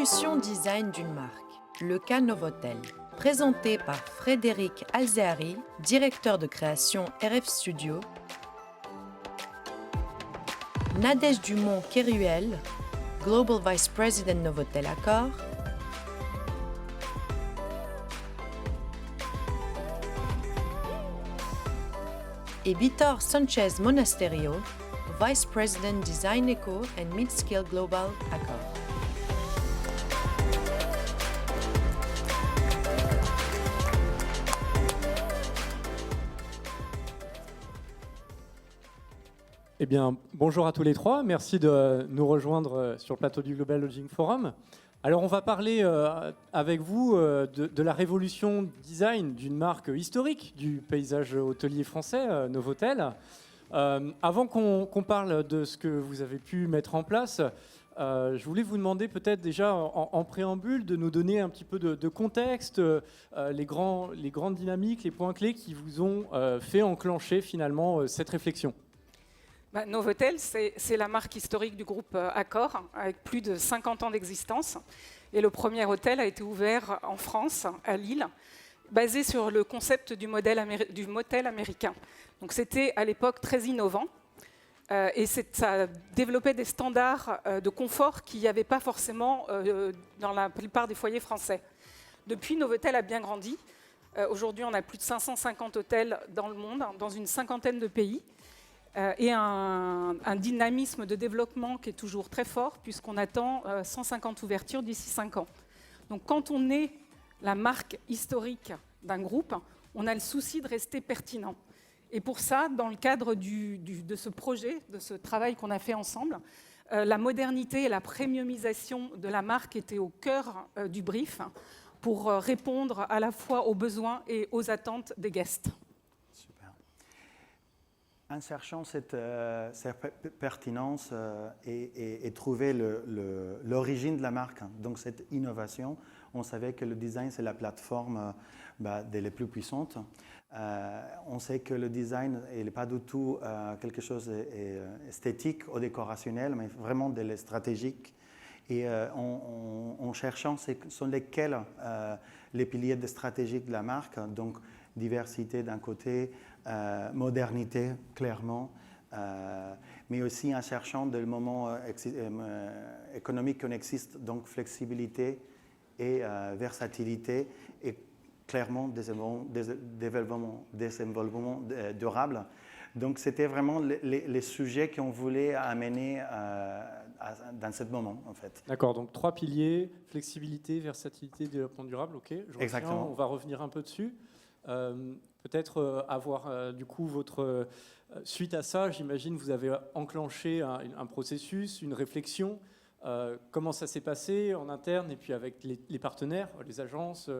L'évolution design d'une marque, le cas Novotel, présenté par Frédéric Alzeari, directeur de création RF Studio, Nadège Dumont-Keruel, Global Vice President Novotel Accor, et Vitor Sanchez Monasterio, Vice President Design Eco and Mid-Scale Global Accor. Eh bien, bonjour à tous les trois. Merci de nous rejoindre sur le plateau du Global Lodging Forum. Alors, on va parler avec vous de la révolution design d'une marque historique du paysage hôtelier français, Novotel. Avant qu'on parle de ce que vous avez pu mettre en place, je voulais vous demander peut-être déjà en préambule de nous donner un petit peu de contexte, les grandes dynamiques, les points clés qui vous ont fait enclencher finalement cette réflexion. Novotel, c'est la marque historique du groupe Accor, avec plus de 50 ans d'existence. Et le premier hôtel a été ouvert en France, à Lille, basé sur le concept du motel américain. Donc c'était à l'époque très innovant. Et ça développait des standards de confort qu'il n'y avait pas forcément dans la plupart des foyers français. Depuis, Novotel a bien grandi. Aujourd'hui, on a plus de 550 hôtels dans le monde, dans une cinquantaine de pays. Et un dynamisme de développement qui est toujours très fort, puisqu'on attend 150 ouvertures d'ici 5 ans. Donc quand on est la marque historique d'un groupe, on a le souci de rester pertinent. Et pour ça, dans le cadre de ce projet, de ce travail qu'on a fait ensemble, la modernité et la premiumisation de la marque étaient au cœur du brief pour répondre à la fois aux besoins et aux attentes des guests. En cherchant cette pertinence et trouver l'origine de la marque, donc cette innovation, on savait que le design, c'est la plateforme des plus puissantes. On sait que le design n'est pas du tout quelque chose d'esthétique ou décorationnel, mais vraiment de stratégique. Et en cherchant, ce sont lesquels les piliers de stratégie de la marque, donc diversité d'un côté, modernité, clairement, mais aussi en cherchant le moment économique qu'on existe, donc flexibilité et versatilité, et clairement développement durable. Donc c'était vraiment les sujets qu'on voulait amener dans ce moment, en fait. D'accord, donc 3 piliers, flexibilité, versatilité, développement durable, ok. Exactement. On va revenir un peu dessus. Peut-être avoir du coup votre suite à ça, j'imagine vous avez enclenché un processus, une réflexion. Comment ça s'est passé en interne et puis avec les partenaires, les agences.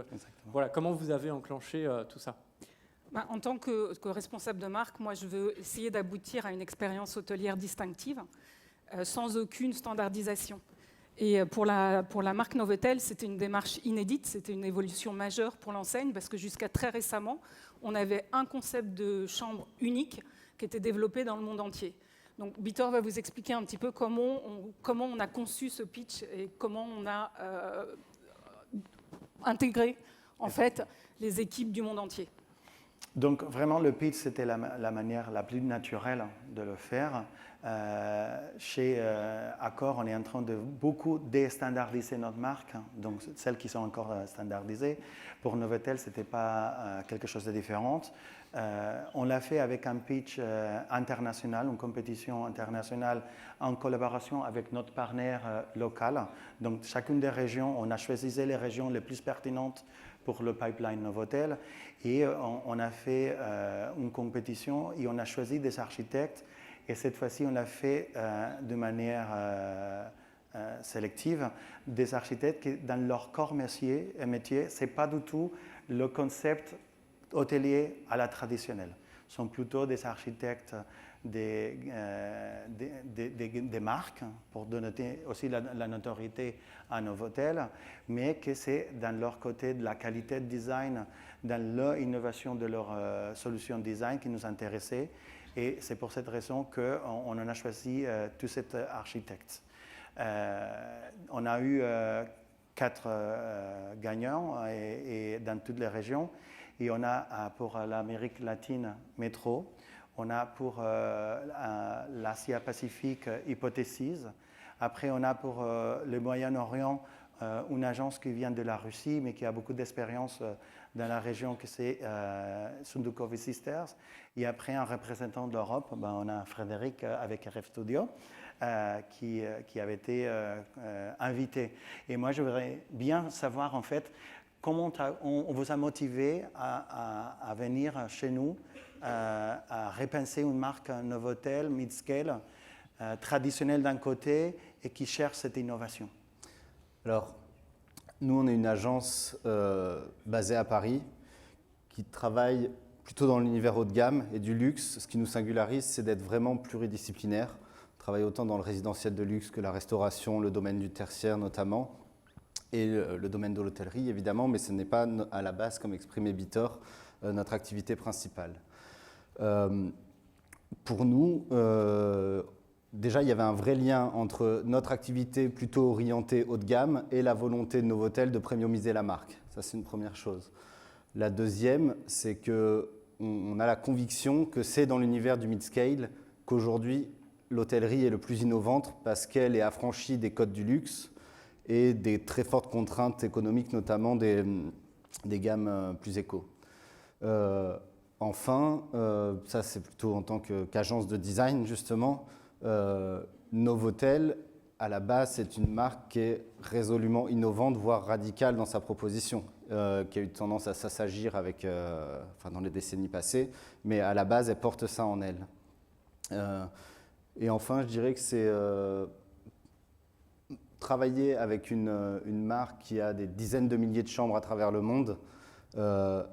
Voilà, comment vous avez enclenché tout ça? En tant que responsable de marque, moi je veux essayer d'aboutir à une expérience hôtelière distinctive sans aucune standardisation. Et pour la marque Novotel, c'était une démarche inédite, c'était une évolution majeure pour l'enseigne parce que jusqu'à très récemment, on avait un concept de chambre unique qui était développé dans le monde entier. Donc Vitor va vous expliquer un petit peu comment on a conçu ce pitch et comment on a intégré en fait les équipes du monde entier. Donc vraiment le pitch, c'était la manière la plus naturelle de le faire. Chez Accor, on est en train de beaucoup déstandardiser notre marque, donc celles qui sont encore standardisées. Pour Novotel, ce n'était pas quelque chose de différent. On l'a fait avec un pitch international, une compétition internationale en collaboration avec notre partenaire local. Donc chacune des régions, on a choisi les régions les plus pertinentes pour le pipeline Novotel et on a fait une compétition et on a choisi des architectes. Et cette fois-ci, on l'a fait de manière sélective, des architectes qui, dans leur corps métier, ce n'est pas du tout le concept hôtelier à la traditionnelle. Ce sont plutôt des architectes des marques, pour donner aussi la notoriété à Novotel, mais que c'est dans leur côté de la qualité de design, dans l'innovation de leur solution de design qui nous intéressait. Et c'est pour cette raison qu'on en a choisi tous ces architectes. On a eu 4 gagnants et dans toutes les régions. Et on a pour l'Amérique latine Métro, on a pour l'Asia-Pacifique Hypothesis. Après, on a pour le Moyen-Orient une agence qui vient de la Russie, mais qui a beaucoup d'expérience dans la région, que c'est Sundukovi Sisters. Et après, un représentant de l'Europe, on a Frédéric avec RF Studio, qui avait été invité. Et moi, je voudrais bien savoir, en fait, comment on vous a motivé à venir chez nous, à repenser une marque Novotel, mid-scale, traditionnelle d'un côté, et qui cherche cette innovation. Alors, nous, on est une agence basée à Paris qui travaille plutôt dans l'univers haut de gamme et du luxe. Ce qui nous singularise, c'est d'être vraiment pluridisciplinaire. On travaille autant dans le résidentiel de luxe que la restauration, le domaine du tertiaire notamment, et le domaine de l'hôtellerie évidemment, mais ce n'est pas à la base, comme exprimait Bitor, notre activité principale. Pour nous, déjà, il y avait un vrai lien entre notre activité plutôt orientée haut de gamme et la volonté de Novotel de premiumiser la marque. Ça, c'est une première chose. La deuxième, c'est qu'on a la conviction que c'est dans l'univers du mid-scale qu'aujourd'hui, l'hôtellerie est le plus innovante parce qu'elle est affranchie des codes du luxe et des très fortes contraintes économiques, notamment des gammes plus éco. Enfin, ça c'est plutôt en tant qu'agence de design justement, Novotel, à la base, c'est une marque qui est résolument innovante, voire radicale dans sa proposition, qui a eu tendance à s'assagir dans les décennies passées, mais à la base, elle porte ça en elle. Et enfin, je dirais que c'est travailler avec une marque qui a des dizaines de milliers de chambres à travers le monde,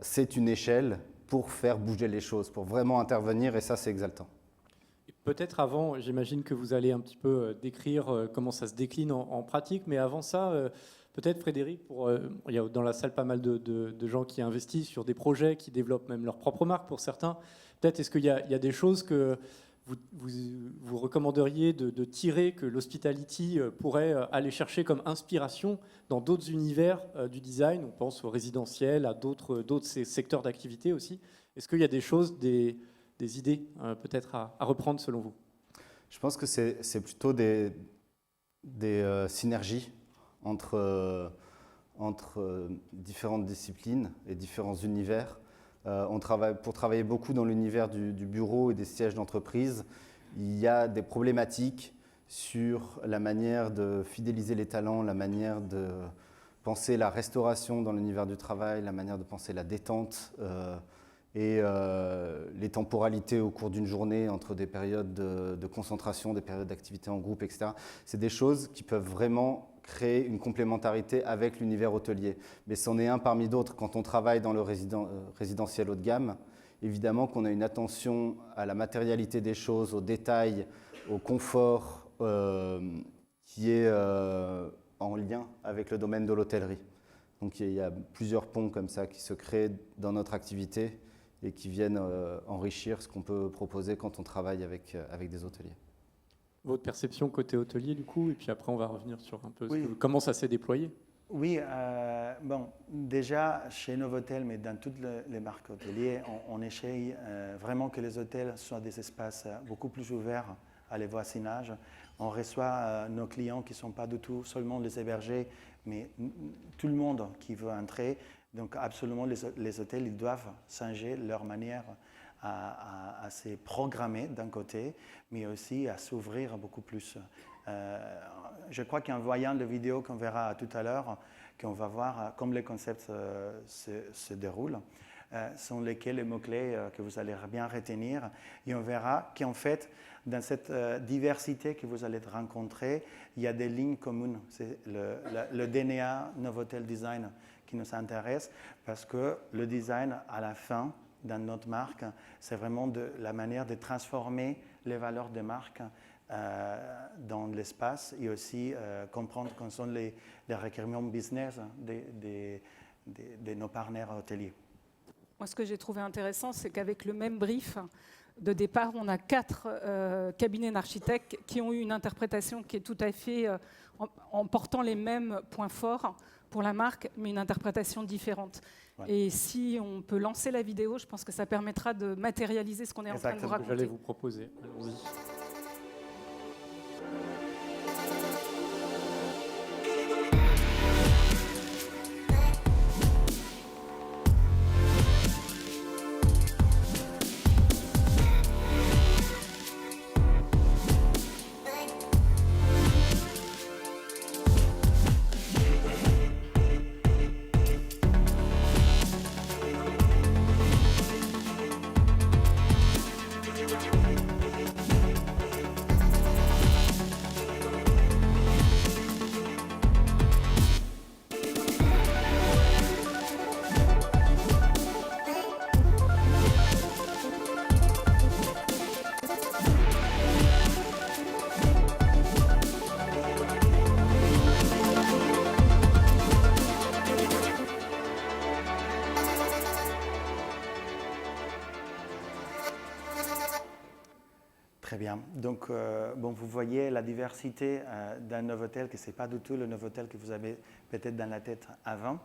c'est une échelle pour faire bouger les choses, pour vraiment intervenir, et ça, c'est exaltant. Peut-être avant, j'imagine que vous allez un petit peu décrire comment ça se décline en pratique, mais avant ça, peut-être Frédéric, il y a dans la salle pas mal de gens qui investissent sur des projets, qui développent même leur propre marque pour certains. Peut-être est-ce qu'il y a des choses que vous recommanderiez de tirer, que l'hospitality pourrait aller chercher comme inspiration dans d'autres univers du design? On pense au résidentiel, à d'autres secteurs d'activité aussi. Est-ce qu'il y a des choses, des idées peut-être à reprendre selon vous? Je pense que c'est plutôt des synergies entre différentes disciplines et différents univers. Pour travailler beaucoup dans l'univers du bureau et des sièges d'entreprise, il y a des problématiques sur la manière de fidéliser les talents, la manière de penser la restauration dans l'univers du travail, la manière de penser la détente et les temporalités au cours d'une journée entre des périodes de concentration, des périodes d'activité en groupe, etc. C'est des choses qui peuvent vraiment créer une complémentarité avec l'univers hôtelier. Mais c'en est un parmi d'autres. Quand on travaille dans le résidentiel haut de gamme, évidemment qu'on a une attention à la matérialité des choses, aux détails, au confort qui est en lien avec le domaine de l'hôtellerie. Donc il y a plusieurs ponts comme ça qui se créent dans notre activité et qui viennent enrichir ce qu'on peut proposer quand on travaille avec des hôteliers. Votre perception côté hôtelier, du coup, et puis après, on va revenir sur un peu comment ça s'est déployé. Oui, déjà, chez Novotel, mais dans toutes les marques hôtelières, on essaye vraiment que les hôtels soient des espaces beaucoup plus ouverts à les voisinages. On reçoit nos clients qui ne sont pas du tout seulement les hébergés, mais tout le monde qui veut entrer. Donc, absolument, les hôtels, ils doivent changer leur manière à se programmer d'un côté, mais aussi à s'ouvrir beaucoup plus. Je crois qu'en voyant les vidéos qu'on verra tout à l'heure, qu'on va voir comme les concepts se déroulent, sont lesquels les mots-clés que vous allez bien retenir. Et on verra qu'en fait, dans cette diversité que vous allez rencontrer, il y a des lignes communes. C'est le DNA Novotel Design qui nous intéresse, parce que le design, à la fin, dans notre marque, c'est vraiment la manière de transformer les valeurs de marque dans l'espace et aussi comprendre quels sont les requériments business de nos partenaires hôteliers. Moi, ce que j'ai trouvé intéressant, c'est qu'avec le même brief, de départ, on a 4 cabinets d'architectes qui ont eu une interprétation qui est tout à fait en portant les mêmes points forts pour la marque, mais une interprétation différente. Ouais. Et si on peut lancer la vidéo, je pense que ça permettra de matérialiser ce qu'on est en train de vous Exactement. raconter. J'allais vous proposer. Allons-y. Très bien. Donc, bon, vous voyez la diversité d'un Novotel, que ce n'est pas du tout le Novotel que vous avez peut-être dans la tête avant.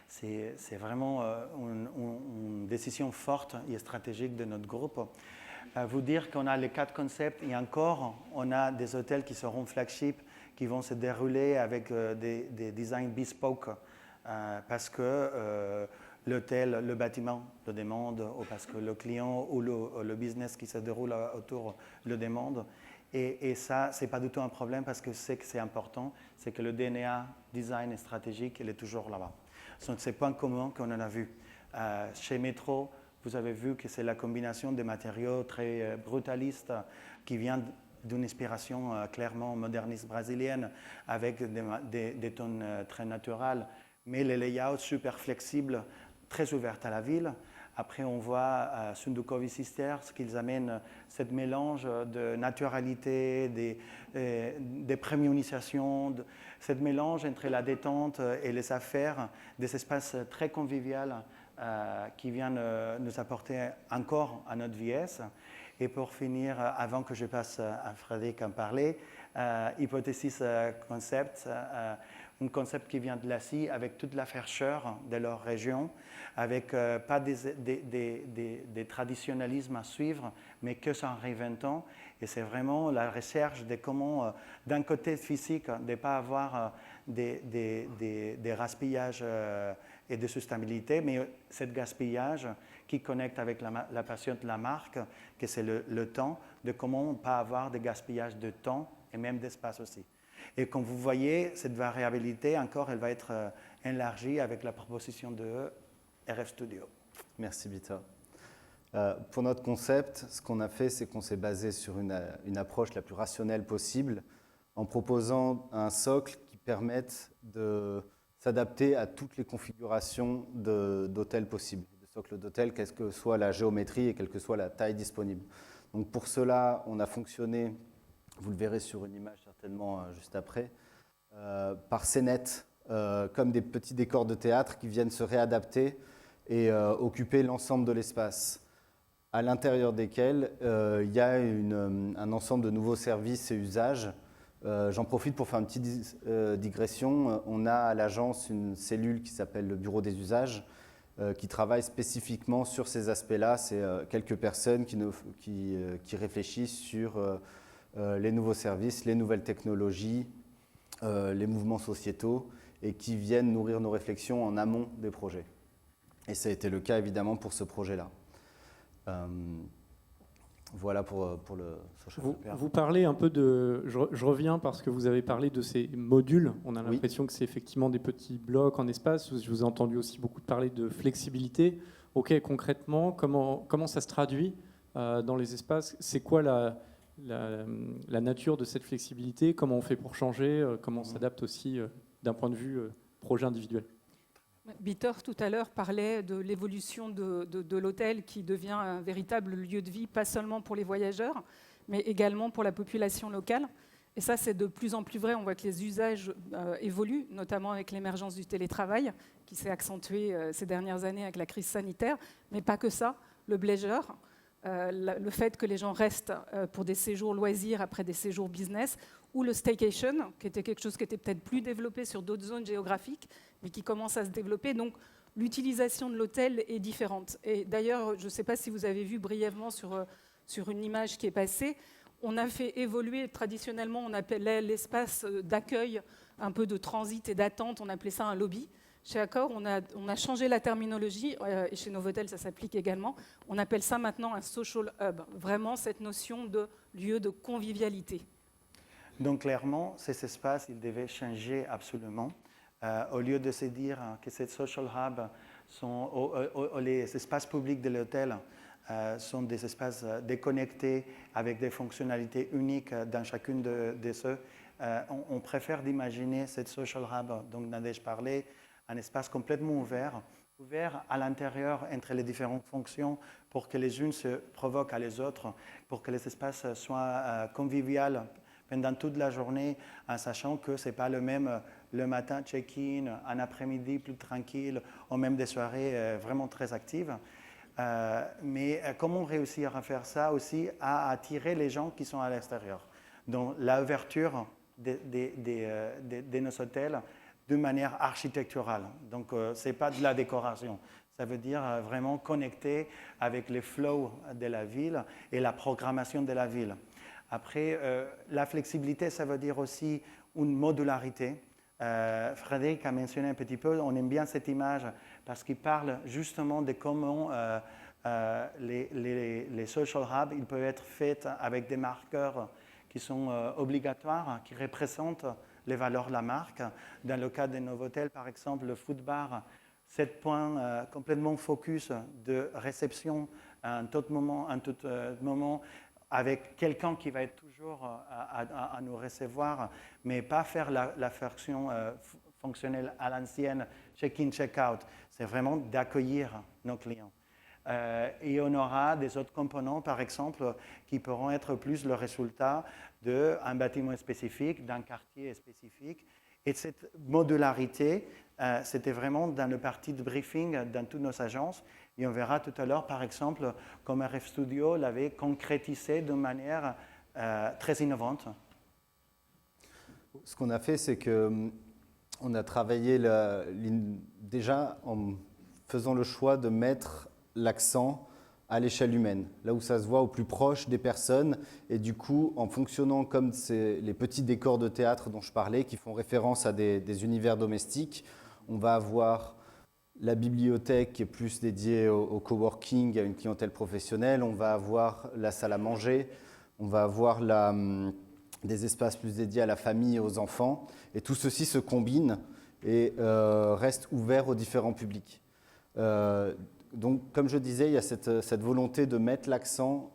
C'est vraiment une décision forte et stratégique de notre groupe. Vous dire qu'on a les 4 concepts et encore, on a des hôtels qui seront flagship, qui vont se dérouler avec des designs bespoke, parce que l'hôtel, le bâtiment le demande, ou parce que le client ou le business qui se déroule autour le demande. Et ça, ce n'est pas du tout un problème parce que c'est que c'est important, c'est que le DNA design et stratégique, il est toujours là-bas. Donc, c'est points communs qu'on en a vu. Chez Metro, vous avez vu que c'est la combinaison des matériaux très brutalistes qui vient d'une inspiration clairement moderniste brésilienne avec des tons très naturels, mais les layouts super flexibles, très ouverts à la ville. Après, on voit à Sundukovi Sisters qu'ils amènent ce mélange de naturalité, des prémonitions, ce mélange entre la détente et les affaires, des espaces très conviviaux qui viennent nous apporter encore à notre vieillesse. Et pour finir, avant que je passe à Frédéric en parler, Hypothesis Concept, un concept qui vient de l'Asie avec toute la fraîcheur de leur région, avec pas des traditionnalismes à suivre, mais que s'en réinventant. Et c'est vraiment la recherche de comment, d'un côté physique, de ne pas avoir des gaspillages et de sustainabilité, mais ce gaspillage qui connecte avec la passion de la marque, que c'est le temps, de comment on peut avoir des gaspillages de temps et même d'espace aussi. Et comme vous voyez, cette variabilité, encore, elle va être élargie avec la proposition de RF Studio. Merci, Bita. Pour notre concept, ce qu'on a fait, c'est qu'on s'est basé sur une approche la plus rationnelle possible en proposant un socle qui permette de s'adapter à toutes les configurations d'hôtels possibles, de socles d'hôtels, quelle que soit la géométrie et quelle que soit la taille disponible. Donc pour cela, on a fonctionné, vous le verrez sur une image certainement juste après, par scénettes, comme des petits décors de théâtre qui viennent se réadapter et occuper l'ensemble de l'espace, à l'intérieur desquels il y a un ensemble de nouveaux services et usages. J'en profite pour faire une petite digression. On a à l'agence une cellule qui s'appelle le Bureau des usages, qui travaille spécifiquement sur ces aspects-là. C'est quelques personnes qui réfléchissent sur les nouveaux services, les nouvelles technologies, les mouvements sociétaux et qui viennent nourrir nos réflexions en amont des projets. Et ça a été le cas évidemment pour ce projet-là. Voilà pour le social pair. Vous parlez un peu de... Je reviens parce que vous avez parlé de ces modules. On a l'impression que c'est effectivement des petits blocs en espace. Je vous ai entendu aussi beaucoup parler de flexibilité. Ok, concrètement, comment ça se traduit dans les espaces? C'est quoi la nature de cette flexibilité? Comment on fait pour changer? Comment on s'adapte aussi d'un point de vue projet individuel? Bitter, tout à l'heure, parlait de l'évolution de l'hôtel qui devient un véritable lieu de vie, pas seulement pour les voyageurs, mais également pour la population locale. Et ça, c'est de plus en plus vrai. On voit que les usages évoluent, notamment avec l'émergence du télétravail, qui s'est accentué ces dernières années avec la crise sanitaire. Mais pas que ça. Le bleisure, le fait que les gens restent pour des séjours loisirs après des séjours business, ou le staycation, qui était quelque chose qui était peut-être plus développé sur d'autres zones géographiques, mais qui commence à se développer. Donc, l'utilisation de l'hôtel est différente. Et d'ailleurs, je ne sais pas si vous avez vu brièvement sur une image qui est passée, on a fait évoluer, traditionnellement, on appelait l'espace d'accueil, un peu de transit et d'attente, on appelait ça un lobby. Chez Accor, on a changé la terminologie, et chez Novotel, ça s'applique également. On appelle ça maintenant un social hub, vraiment cette notion de lieu de convivialité. Donc clairement, ces espaces, ils devaient changer absolument. Au lieu de se dire que ces social hubs sont les espaces publics de l'hôtel sont des espaces déconnectés avec des fonctionnalités uniques dans chacune de ceux, on préfère d'imaginer cette social hub dont Nadège parlait, un espace complètement ouvert à l'intérieur entre les différentes fonctions pour que les unes se provoquent à les autres, pour que les espaces soient conviviaux pendant toute la journée, en sachant que ce n'est pas le même le matin check-in, un après-midi plus tranquille, ou même des soirées vraiment très actives. Mais comment réussir à faire ça aussi, à attirer les gens qui sont à l'extérieur. Donc l'ouverture de nos hôtels de manière architecturale. Donc ce n'est pas de la décoration. Ça veut dire vraiment connecter avec les flows de la ville et la programmation de la ville. Après, la flexibilité, ça veut dire aussi une modularité. Frédéric a mentionné un petit peu, on aime bien cette image parce qu'il parle justement de comment les social hubs ils peuvent être faits avec des marqueurs qui sont obligatoires, qui représentent les valeurs de la marque. Dans le cas de Novotel, par exemple, le food bar, 7 points complètement focus de réception à tout moment avec quelqu'un qui va être toujours à nous recevoir, mais pas faire la version fonctionnelle à l'ancienne, check-in, check-out. C'est vraiment d'accueillir nos clients. Et on aura des autres components, par exemple, qui pourront être plus le résultat d'un bâtiment spécifique, d'un quartier spécifique. Et cette modularité, c'était vraiment dans le parti de briefing dans toutes nos agences. Et on verra tout à l'heure, par exemple, comme RF Studio l'avait concrétisé de manière très innovante. Ce qu'on a fait, c'est qu'on a travaillé déjà en faisant le choix de mettre l'accent à l'échelle humaine, là où ça se voit au plus proche des personnes. Et du coup, en fonctionnant comme les petits décors de théâtre dont je parlais, qui font référence à des univers domestiques, on va avoir la bibliothèque qui est plus dédiée au coworking, à une clientèle professionnelle. On va avoir la salle à manger. On va avoir des espaces plus dédiés à la famille et aux enfants. Et tout ceci se combine et reste ouvert aux différents publics. Donc, comme je disais, il y a cette volonté de mettre l'accent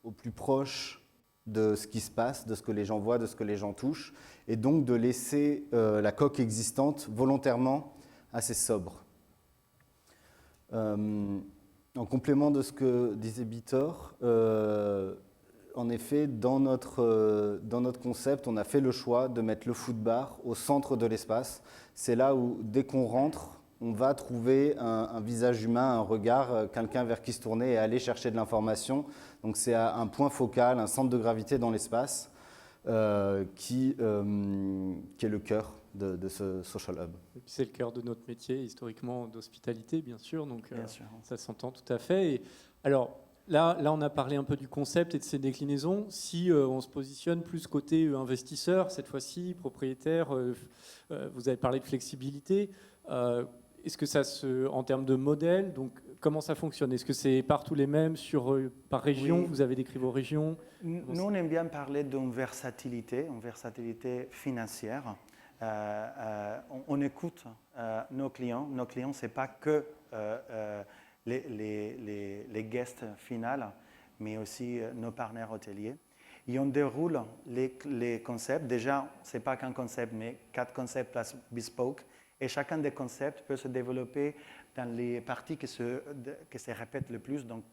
au plus proche de ce qui se passe, de ce que les gens voient, de ce que les gens touchent, et donc de laisser la coque existante volontairement assez sobre. En complément de ce que disait Bitor, en effet, dans notre concept, on a fait le choix de mettre le food bar au centre de l'espace. C'est là où, dès qu'on rentre, on va trouver un visage humain, un regard, quelqu'un vers qui se tourner et aller chercher de l'information. Donc c'est un point focal, un centre de gravité dans l'espace qui est le cœur de ce social hub. Et puis c'est le cœur de notre métier, historiquement, d'hospitalité, bien sûr. Donc Bien sûr. ça s'entend tout à fait. Et, alors, là, on a parlé un peu du concept et de ses déclinaisons. Si on se positionne plus côté investisseur, cette fois-ci, propriétaire, vous avez parlé de flexibilité. Est-ce que en termes de modèle, donc comment ça fonctionne? Est-ce que c'est partout les mêmes par région? Oui. Vous avez décrit vos régions? Nous, on aime bien parler d'une versatilité financière. On écoute nos clients. Nos clients, ce n'est pas que les guests finaux, mais aussi nos partenaires hôteliers. Et on déroule les concepts. Déjà, ce n'est pas qu'un concept, mais 4 concepts plus bespoke. Et chacun des concepts peut se développer dans les parties qui se répètent le plus, donc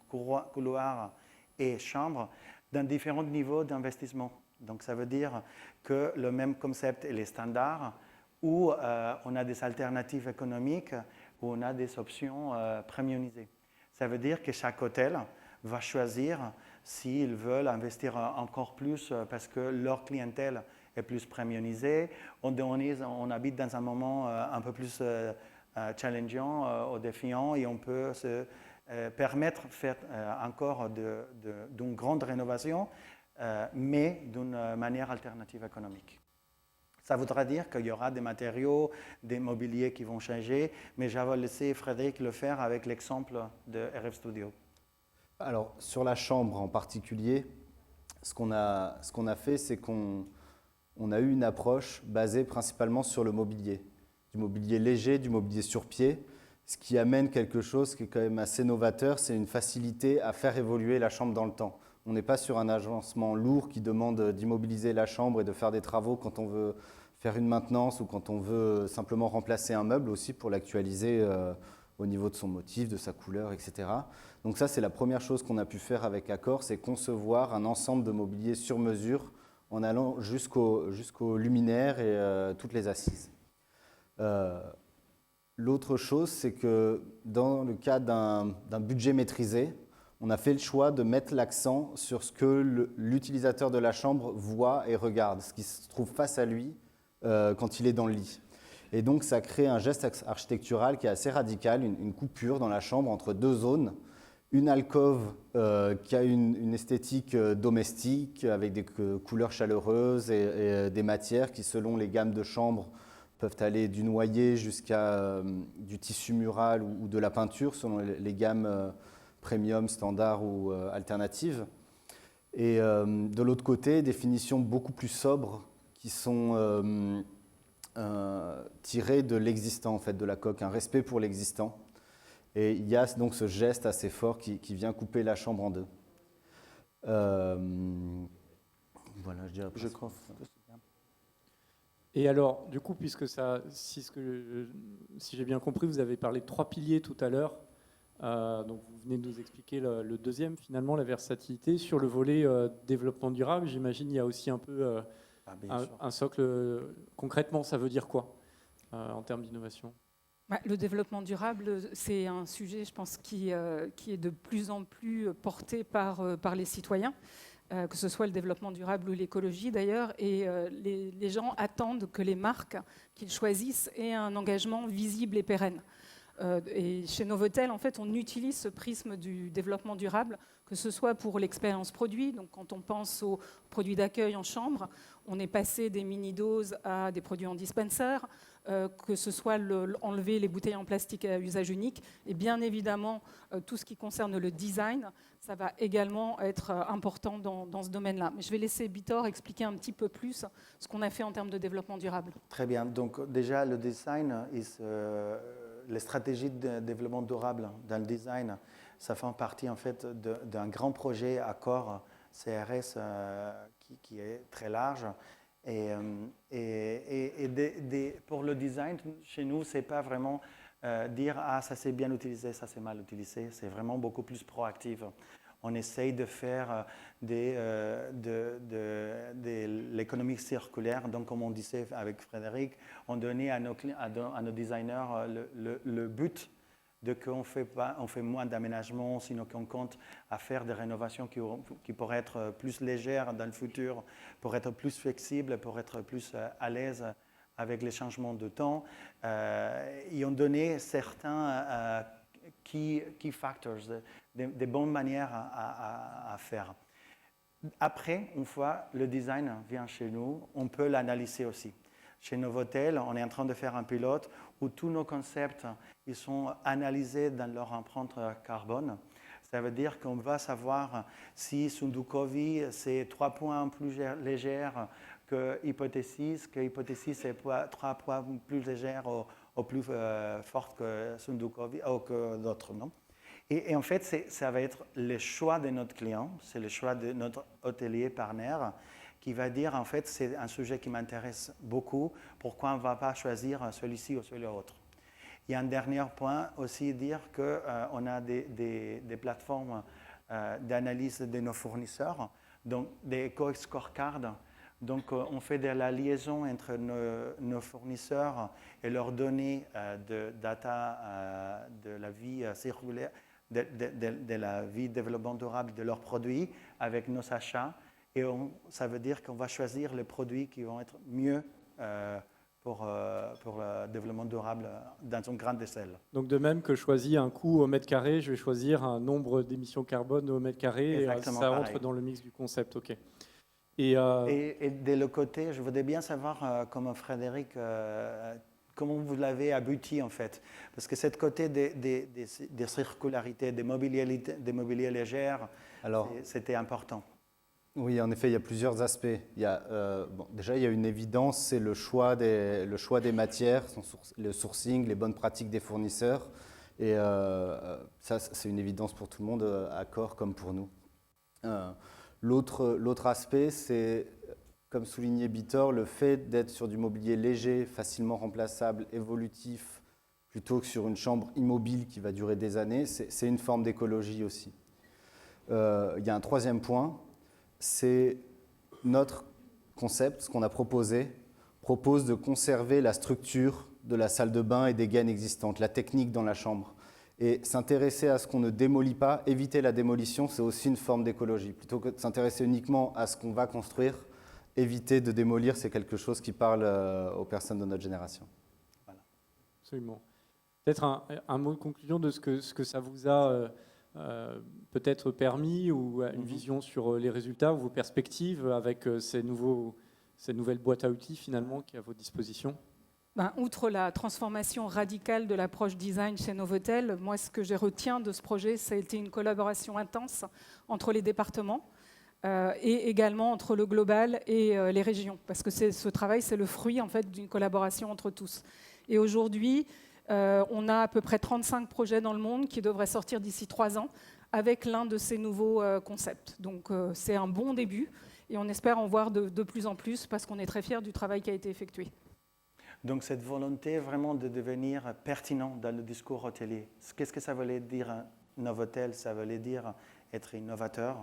couloir et chambre, dans différents niveaux d'investissement. Donc ça veut dire que le même concept est les standards, où on a des alternatives économiques, où on a des options premiumisées. Ça veut dire que chaque hôtel va choisir s'ils veulent investir encore plus parce que leur clientèle est plus premiumisée. On habite dans un moment un peu plus challengeant, défiant, et on peut se permettre de faire encore d'une grande rénovation, mais d'une manière alternative économique. Ça voudra dire qu'il y aura des matériaux, des mobiliers qui vont changer, mais je vais laisser Frédéric le faire avec l'exemple de RF Studio. Alors, sur la chambre en particulier, ce qu'on a fait, c'est qu'on a eu une approche basée principalement sur le mobilier. Du mobilier léger, du mobilier sur pied, ce qui amène quelque chose qui est quand même assez novateur, c'est une facilité à faire évoluer la chambre dans le temps. On n'est pas sur un agencement lourd qui demande d'immobiliser la chambre et de faire des travaux quand on veut faire une maintenance ou quand on veut simplement remplacer un meuble aussi pour l'actualiser au niveau de son motif, de sa couleur, etc. Donc ça, c'est la première chose qu'on a pu faire avec Accor, c'est concevoir un ensemble de mobilier sur mesure en allant jusqu'au luminaire et toutes les assises. L'autre chose, c'est que dans le cas d'un budget maîtrisé, on a fait le choix de mettre l'accent sur ce que l'utilisateur de la chambre voit et regarde, ce qui se trouve face à lui quand il est dans le lit. Et donc, ça crée un geste architectural qui est assez radical, une coupure dans la chambre entre deux zones. Une alcôve qui a une esthétique domestique avec des couleurs chaleureuses et des matières qui, selon les gammes de chambres, peuvent aller du noyer jusqu'à du tissu mural ou de la peinture, selon les gammes premium, standard ou alternatives. Et de l'autre côté, des finitions beaucoup plus sobres qui sont tirées de l'existant, en fait, de la coque, un respect pour l'existant. Et il y a donc ce geste assez fort qui vient couper la chambre en deux. Voilà, je dirais. Et alors, du coup, puisque si j'ai bien compris, vous avez parlé de 3 piliers tout à l'heure. Donc vous venez de nous expliquer le deuxième, finalement, la versatilité. Sur le volet développement durable, j'imagine il y a aussi un peu un socle. Concrètement, ça veut dire quoi en termes d'innovation ? Le développement durable, c'est un sujet, je pense, qui est de plus en plus porté par les citoyens, que ce soit le développement durable ou l'écologie d'ailleurs. Et les gens attendent que les marques qu'ils choisissent aient un engagement visible et pérenne. Et chez Novotel, en fait, on utilise ce prisme du développement durable, que ce soit pour l'expérience produit. Donc, quand on pense aux produits d'accueil en chambre, on est passé des mini-doses à des produits en dispenser, que ce soit enlever les bouteilles en plastique à usage unique. Et bien évidemment, tout ce qui concerne le design, ça va également être important dans ce domaine-là. Mais je vais laisser Bitor expliquer un petit peu plus ce qu'on a fait en termes de développement durable. Très bien. Donc, déjà, le design, les stratégies de développement durable dans le design, ça fait partie en fait d'un grand projet Accor CRS qui est très large. Et pour le design, chez nous, c'est pas vraiment dire ça c'est bien utilisé, ça c'est mal utilisé. C'est vraiment beaucoup plus proactif. On essaye de faire de l'économie circulaire. Donc, comme on disait avec Frédéric, on donnait à nos designers le but de qu'on fait moins d'aménagements, sinon qu'on compte à faire des rénovations qui pourraient être plus légères dans le futur, pour être plus flexibles, pour être plus à l'aise avec les changements de temps. Et on donnait certains key factors, des bonnes manières à faire. Après, une fois le design vient chez nous, on peut l'analyser aussi. Chez Novotel, on est en train de faire un pilote où tous nos concepts ils sont analysés dans leur empreinte carbone. Ça veut dire qu'on va savoir si Sundukovi, c'est 3 points plus légère que Hypothesis est 3 points plus légère ou plus forte que Sundukovi ou que d'autres, non? Et en fait, ça va être le choix de notre client, c'est le choix de notre hôtelier partenaire qui va dire, en fait, c'est un sujet qui m'intéresse beaucoup, pourquoi on ne va pas choisir celui-ci ou celui-autre. Il y a un dernier point aussi, dire qu'on a des plateformes d'analyse de nos fournisseurs, donc des eco-scorecards. Donc, on fait de la liaison entre nos fournisseurs et leurs données de data de la vie circulaire, de la vie développement durable de leurs produits avec nos achats. Et ça veut dire qu'on va choisir les produits qui vont être mieux pour le développement durable dans une grande échelle. Donc de même que je choisis un coût au mètre carré, je vais choisir un nombre d'émissions carbone au mètre carré. Exactement et ça pareil. rentre dans le mix du concept. OK. Et de l'autre côté, je voudrais bien savoir, comme Frédéric, comment vous l'avez abouti en fait. Parce que cette côté des circularités, des mobiliers légers, c'était important. Oui, en effet, il y a plusieurs aspects. Déjà, il y a une évidence, c'est le choix des matières, le sourcing, les bonnes pratiques des fournisseurs. Et ça, c'est une évidence pour tout le monde, Accor comme pour nous. L'autre aspect, c'est, comme soulignait Bitor, le fait d'être sur du mobilier léger, facilement remplaçable, évolutif, plutôt que sur une chambre immobile qui va durer des années, c'est une forme d'écologie aussi. Il y a un troisième point, c'est notre concept, ce qu'on a proposé, propose de conserver la structure de la salle de bain et des gaines existantes, la technique dans la chambre. Et s'intéresser à ce qu'on ne démolit pas, éviter la démolition, c'est aussi une forme d'écologie. Plutôt que de s'intéresser uniquement à ce qu'on va construire, éviter de démolir, c'est quelque chose qui parle aux personnes de notre génération. Voilà. Absolument. Peut-être un mot de conclusion de ce que ça vous a peut-être permis, ou une vision sur les résultats ou vos perspectives avec ces nouvelles boîtes à outils finalement qui est à votre disposition. Outre la transformation radicale de l'approche design chez Novotel, moi, ce que je retiens de ce projet, ça a été une collaboration intense entre les départements et également entre le global et les régions. Parce que ce travail, c'est le fruit en fait, d'une collaboration entre tous. Et aujourd'hui, on a à peu près 35 projets dans le monde qui devraient sortir d'ici 3 ans avec l'un de ces nouveaux concepts. Donc, c'est un bon début et on espère en voir de plus en plus parce qu'on est très fiers du travail qui a été effectué. Donc cette volonté vraiment de devenir pertinent dans le discours hôtelier. Qu'est-ce que ça voulait dire Novotel? Ça voulait dire être innovateur,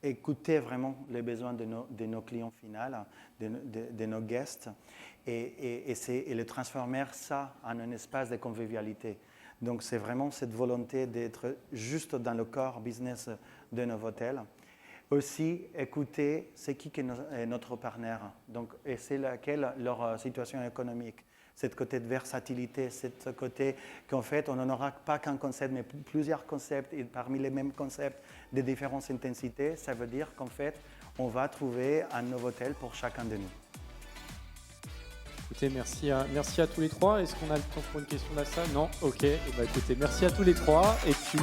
écouter vraiment les besoins de nos clients finaux, de nos guests, et le transformer ça en un espace de convivialité. Donc c'est vraiment cette volonté d'être juste dans le core business de Novotel. Aussi, écouter c'est qui est notre partenaire, donc, et c'est laquelle leur situation économique. Cette côté de versatilité, cette côté qu'en fait, on n'en aura pas qu'un concept, mais plusieurs concepts, et parmi les mêmes concepts, de différentes intensités, ça veut dire qu'en fait, on va trouver un Novotel pour chacun de nous. Écoutez, merci à tous les trois. Est-ce qu'on a le temps pour une question de la salle? Non? OK. Écoutez, merci à tous les trois. Et puis...